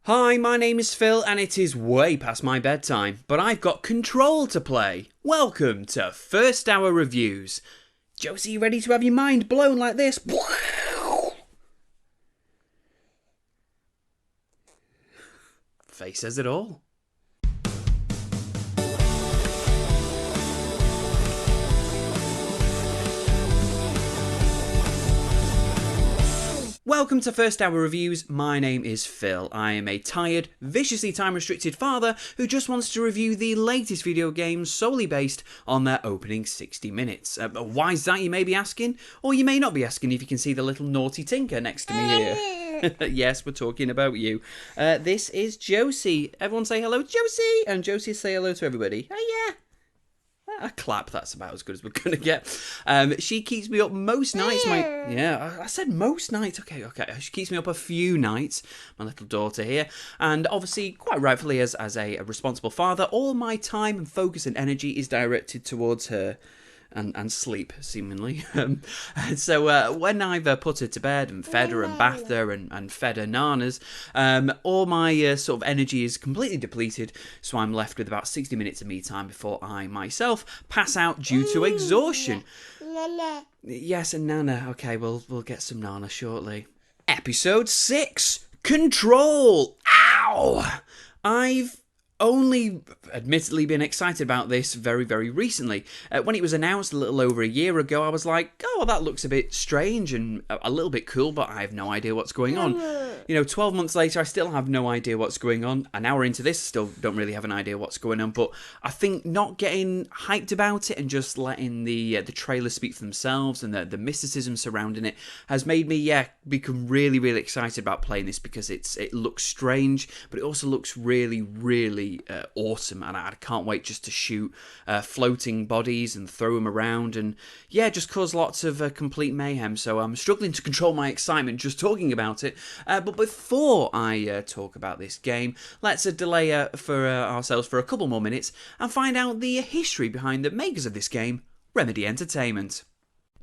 Hi, my name is Phil and it is way past my bedtime, but I've got Control to play. Welcome to First Hour Reviews. Josie, you ready to have your mind blown like this? Face says it all. Welcome to First Hour Reviews. My name is Phil. I am a tired, viciously time-restricted father who just wants to review the latest video games solely based on their opening 60 minutes. Why is that, you may be asking? Or you may not be asking if you can see the little naughty tinker next to me here. Yes, we're talking about you. This is Josie. Everyone say hello, Josie! And Josie, say hello to everybody. Oh, yeah. A clap, that's about as good as we're going to get. She keeps me up most nights. I said most nights. Okay. She keeps me up a few nights, my little daughter here. And obviously, quite rightfully, as a responsible father, all my time and focus and energy is directed towards her. And sleep, seemingly. So when I've put her to bed and fed her and bathed her and fed her nanas, all my sort of energy is completely depleted, so I'm left with about 60 minutes of me time before I myself pass out due to exhaustion. Nana. Yes, and Nana. Okay, we'll get some Nana shortly. Episode 6, Control! Ow! I've only admittedly been excited about this very, very recently. When it was announced a little over a year ago, I was like, oh, that looks a bit strange and a little bit cool, but I have no idea what's going on. 12 months later, I still have no idea what's going on. An hour into this, still don't really have an idea what's going on, but I think not getting hyped about it and just letting the trailers speak for themselves and the mysticism surrounding it has made me, become really, really excited about playing this because it looks strange, but it also looks really, really awesome, and I can't wait just to shoot floating bodies and throw them around and just cause lots of complete mayhem. So I'm struggling to control my excitement just talking about it, but before I talk about this game, let's delay for ourselves for a couple more minutes and find out the history behind the makers of this game, Remedy Entertainment.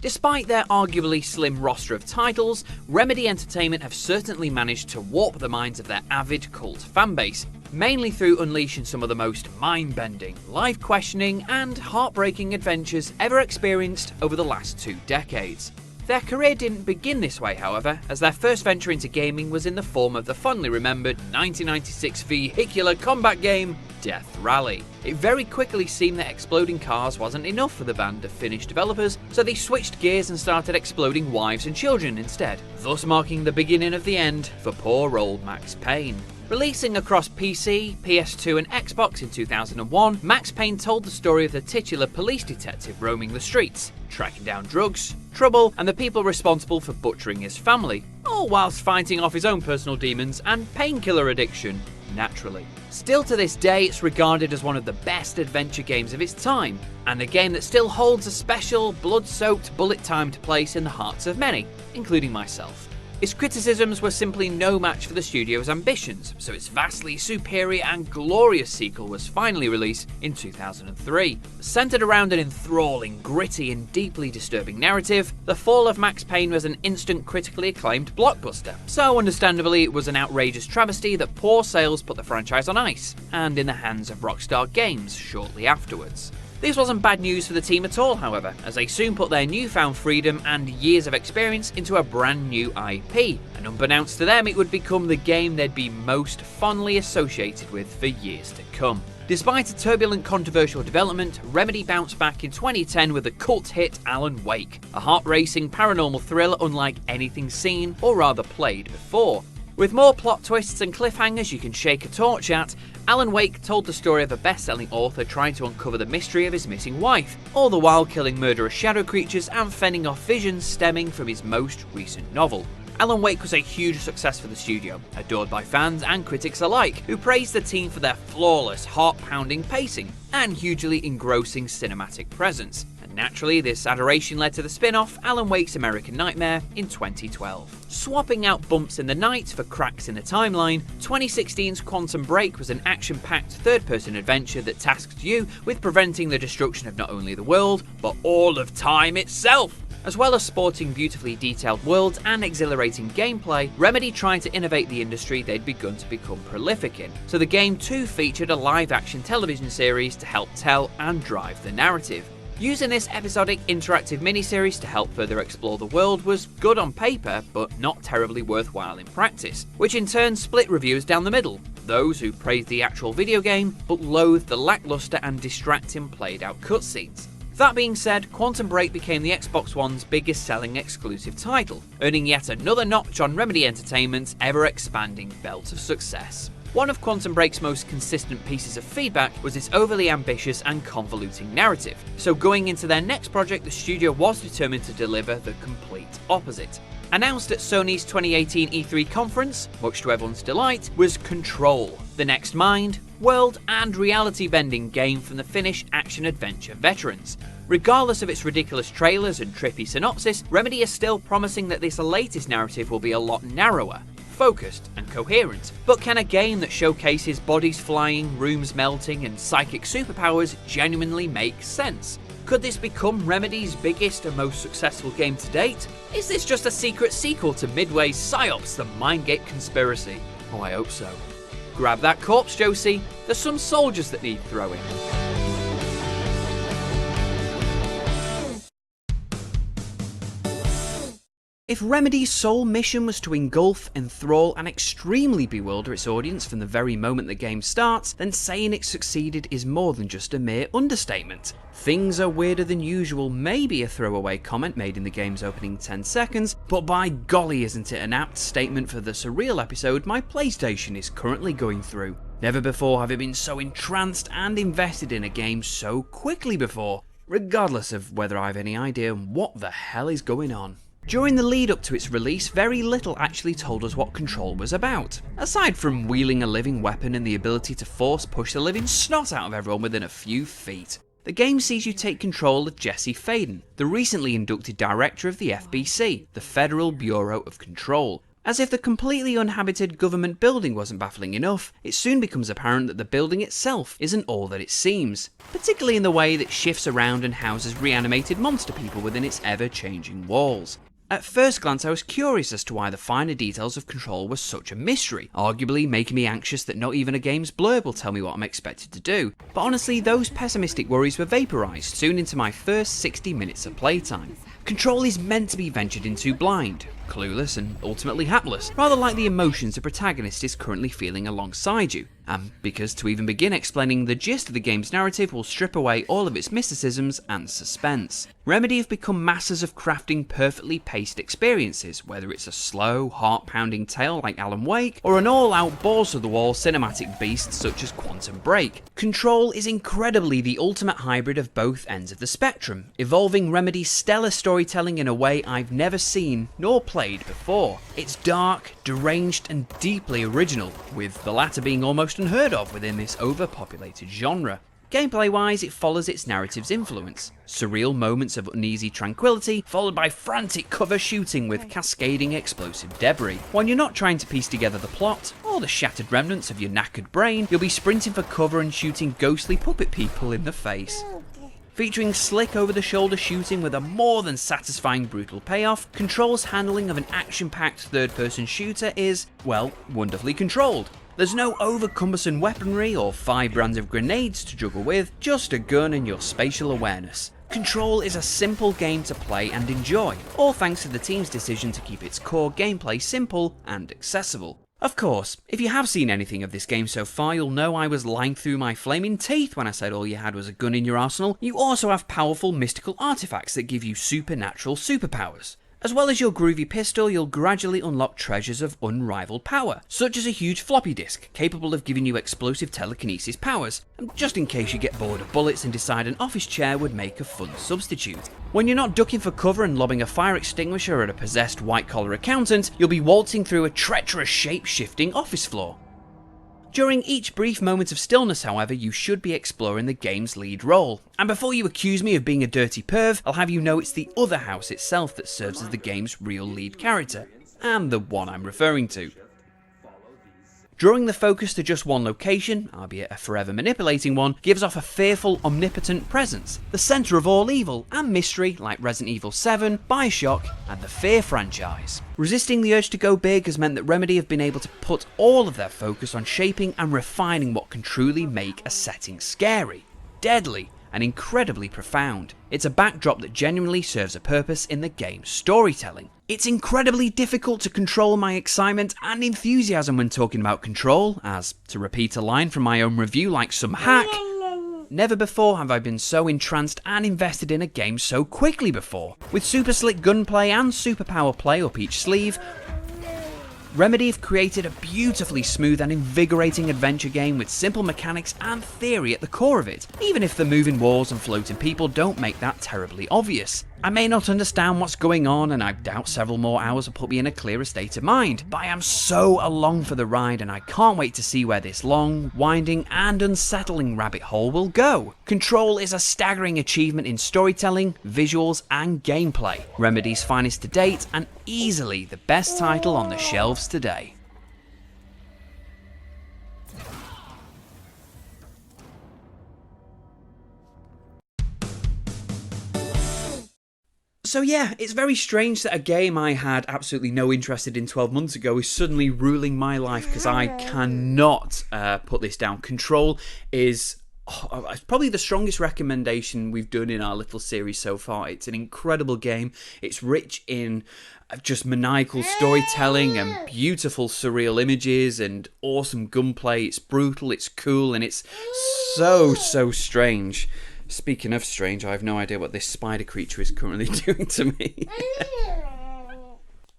Despite their arguably slim roster of titles, Remedy Entertainment have certainly managed to warp the minds of their avid cult fanbase, mainly through unleashing some of the most mind-bending, life-questioning and heartbreaking adventures ever experienced over the last 2 decades. Their career didn't begin this way, however, as their first venture into gaming was in the form of the fondly remembered 1996 vehicular combat game, Death Rally. It very quickly seemed that exploding cars wasn't enough for the band of Finnish developers, so they switched gears and started exploding wives and children instead, thus marking the beginning of the end for poor old Max Payne. Releasing across PC, PS2 and Xbox in 2001, Max Payne told the story of the titular police detective roaming the streets, tracking down drugs, trouble and the people responsible for butchering his family, all whilst fighting off his own personal demons and painkiller addiction, naturally. Still to this day, it's regarded as one of the best adventure games of its time, and a game that still holds a special, blood-soaked, bullet-timed place in the hearts of many, including myself. Its criticisms were simply no match for the studio's ambitions, so its vastly superior and glorious sequel was finally released in 2003. Centered around an enthralling, gritty and deeply disturbing narrative, The Fall of Max Payne was an instant critically acclaimed blockbuster, so understandably it was an outrageous travesty that poor sales put the franchise on ice, and in the hands of Rockstar Games shortly afterwards. This wasn't bad news for the team at all, however, as they soon put their newfound freedom and years of experience into a brand new IP, and unbeknownst to them it would become the game they'd be most fondly associated with for years to come. Despite a turbulent controversial development, Remedy bounced back in 2010 with the cult hit Alan Wake, a heart-racing paranormal thriller unlike anything seen or rather played before. With more plot twists and cliffhangers you can shake a torch at, Alan Wake told the story of a best-selling author trying to uncover the mystery of his missing wife, all the while killing murderous shadow creatures and fending off visions stemming from his most recent novel. Alan Wake was a huge success for the studio, adored by fans and critics alike, who praised the team for their flawless, heart-pounding pacing and hugely engrossing cinematic presence. And naturally, this adoration led to the spin-off Alan Wake's American Nightmare in 2012. Swapping out bumps in the night for cracks in the timeline, 2016's Quantum Break was an action-packed third-person adventure that tasked you with preventing the destruction of not only the world, but all of time itself. As well as sporting beautifully detailed worlds and exhilarating gameplay, Remedy tried to innovate the industry they'd begun to become prolific in, so the game too featured a live-action television series to help tell and drive the narrative. Using this episodic interactive miniseries to help further explore the world was good on paper, but not terribly worthwhile in practice, which in turn split reviewers down the middle. Those who praised the actual video game, but loathed the lackluster and distracting played out cutscenes. That being said, Quantum Break became the Xbox One's biggest selling exclusive title, earning yet another notch on Remedy Entertainment's ever-expanding belt of success. One of Quantum Break's most consistent pieces of feedback was its overly ambitious and convoluting narrative, so going into their next project the studio was determined to deliver the complete opposite. Announced at Sony's 2018 E3 conference, much to everyone's delight, was Control, the next mind, world and reality bending game from the Finnish action-adventure veterans. Regardless of its ridiculous trailers and trippy synopsis, Remedy is still promising that this latest narrative will be a lot narrower, focused and coherent. But can a game that showcases bodies flying, rooms melting and psychic superpowers genuinely make sense? Could this become Remedy's biggest and most successful game to date? Is this just a secret sequel to Midway's Psi Ops, the Mindgate Conspiracy? Oh, I hope so. Grab that corpse, Josie. There's some soldiers that need throwing. If Remedy's sole mission was to engulf, enthrall and extremely bewilder its audience from the very moment the game starts, then saying it succeeded is more than just a mere understatement. Things are weirder than usual may be a throwaway comment made in the game's opening 10 seconds, but by golly isn't it an apt statement for the surreal episode my PlayStation is currently going through. Never before have I been so entranced and invested in a game so quickly before, regardless of whether I have any idea what the hell is going on. During the lead up to its release, very little actually told us what Control was about. Aside from wielding a living weapon and the ability to force push the living snot out of everyone within a few feet. The game sees you take control of Jesse Faden, the recently inducted director of the FBC, the Federal Bureau of Control. As if the completely uninhabited government building wasn't baffling enough, it soon becomes apparent that the building itself isn't all that it seems, particularly in the way that shifts around and houses reanimated monster people within its ever-changing walls. At first glance I was curious as to why the finer details of Control were such a mystery, arguably making me anxious that not even a game's blurb will tell me what I'm expected to do, but honestly those pessimistic worries were vaporised soon into my first 60 minutes of playtime. Control is meant to be ventured into blind, clueless and ultimately hapless, rather like the emotions the protagonist is currently feeling alongside you. Because to even begin explaining the gist of the game's narrative will strip away all of its mysticisms and suspense. Remedy have become masters of crafting perfectly paced experiences, whether it's a slow, heart-pounding tale like Alan Wake, or an all-out balls-to-the-wall cinematic beast such as Quantum Break. Control is incredibly the ultimate hybrid of both ends of the spectrum, evolving Remedy's stellar storytelling in a way I've never seen nor played before. It's dark, deranged and deeply original, with the latter being almost unheard of within this overpopulated genre. Gameplay-wise, it follows its narrative's influence. Surreal moments of uneasy tranquility, followed by frantic cover shooting with cascading explosive debris. When you're not trying to piece together the plot, or the shattered remnants of your knackered brain, you'll be sprinting for cover and shooting ghostly puppet people in the face. Featuring slick over-the-shoulder shooting with a more than satisfying brutal payoff, Control's handling of an action-packed third-person shooter is, well, wonderfully controlled. There's no over-cumbersome weaponry or 5 brands of grenades to juggle with, just a gun and your spatial awareness. Control is a simple game to play and enjoy, all thanks to the team's decision to keep its core gameplay simple and accessible. Of course, if you have seen anything of this game so far, you'll know I was lying through my flaming teeth when I said all you had was a gun in your arsenal. You also have powerful mystical artifacts that give you supernatural superpowers. As well as your groovy pistol, you'll gradually unlock treasures of unrivaled power, such as a huge floppy disk capable of giving you explosive telekinesis powers, just in case you get bored of bullets and decide an office chair would make a fun substitute. When you're not ducking for cover and lobbing a fire extinguisher at a possessed white-collar accountant, you'll be waltzing through a treacherous shape-shifting office floor. During each brief moment of stillness, however, you should be exploring the game's lead role. And before you accuse me of being a dirty perv, I'll have you know it's the other house itself that serves as the game's real lead character, and the one I'm referring to. Drawing the focus to just one location, albeit a forever manipulating one, gives off a fearful, omnipotent presence, the centre of all evil and mystery like Resident Evil 7, Bioshock, and the Fear franchise. Resisting the urge to go big has meant that Remedy have been able to put all of their focus on shaping and refining what can truly make a setting scary, deadly, and incredibly profound. It's a backdrop that genuinely serves a purpose in the game's storytelling. It's incredibly difficult to control my excitement and enthusiasm when talking about Control, as, to repeat a line from my own review like some hack, never before have I been so entranced and invested in a game so quickly before. With super slick gunplay and superpower play up each sleeve, Remedy have created a beautifully smooth and invigorating adventure game with simple mechanics and theory at the core of it, even if the moving walls and floating people don't make that terribly obvious. I may not understand what's going on, and I doubt several more hours will put me in a clearer state of mind, but I am so along for the ride and I can't wait to see where this long, winding and unsettling rabbit hole will go. Control is a staggering achievement in storytelling, visuals and gameplay, Remedy's finest to date and easily the best title on the shelves today. So yeah, it's very strange that a game I had absolutely no interest in 12 months ago is suddenly ruling my life, because I cannot put this down. Control is probably the strongest recommendation we've done in our little series so far. It's an incredible game. It's rich in just maniacal storytelling and beautiful surreal images and awesome gunplay. It's brutal, it's cool, and it's so strange. Speaking of strange, I have no idea what this spider creature is currently doing to me.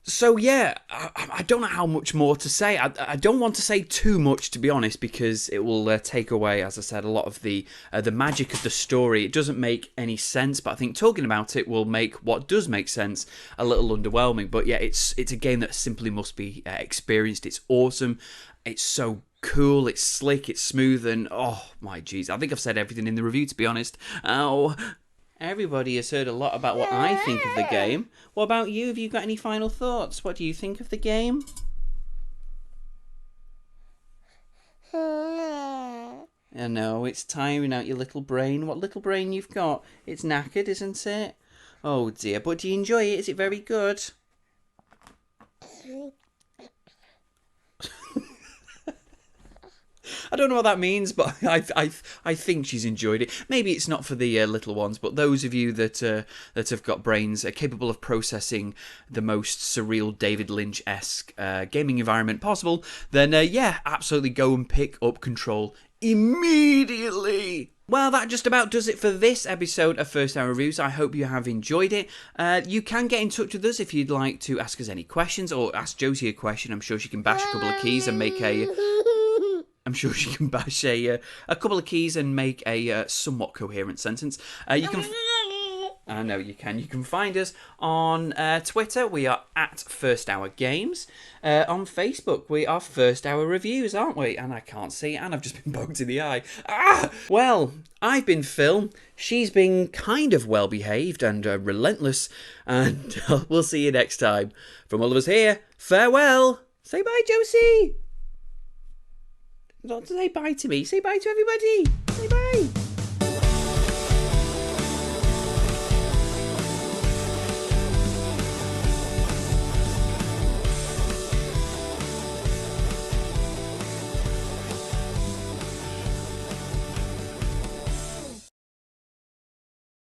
So yeah, I don't know how much more to say. I don't want to say too much, to be honest, because it will take away, as I said, a lot of the magic of the story. It doesn't make any sense, but I think talking about it will make what does make sense a little underwhelming. But yeah, it's a game that simply must be experienced. It's awesome. It's so cool, it's slick, it's smooth, and oh my jeez, I think I've said everything in the review, to be honest. Oh, everybody has heard a lot about what I think of the game. What about you? Have you got any final thoughts? What do you think of the game? I know, it's tiring out your little brain. What little brain you've got? It's knackered, isn't it? Oh dear, but do you enjoy it? Is it very good? I don't know what that means, but I think she's enjoyed it. Maybe it's not for the little ones, but those of you that have got brains capable of processing the most surreal David Lynch-esque gaming environment possible, then yeah, absolutely go and pick up Control immediately. Well, that just about does it for this episode of First Hour Reviews. I hope you have enjoyed it. You can get in touch with us if you'd like to ask us any questions or ask Josie a question. I'm sure she can bash a couple of keys and make a... I'm sure she can bash a couple of keys and make a somewhat coherent sentence. You can... I know you can. You can find us on Twitter. We are at First Hour Games. On Facebook, we are First Hour Reviews, aren't we? And I can't see, and I've just been poked in the eye. Ah! Well, I've been Phil. She's been kind of well-behaved and relentless. And we'll see you next time. From all of us here, farewell. Say bye, Josie. Don't say bye to me. Say bye to everybody. Say bye.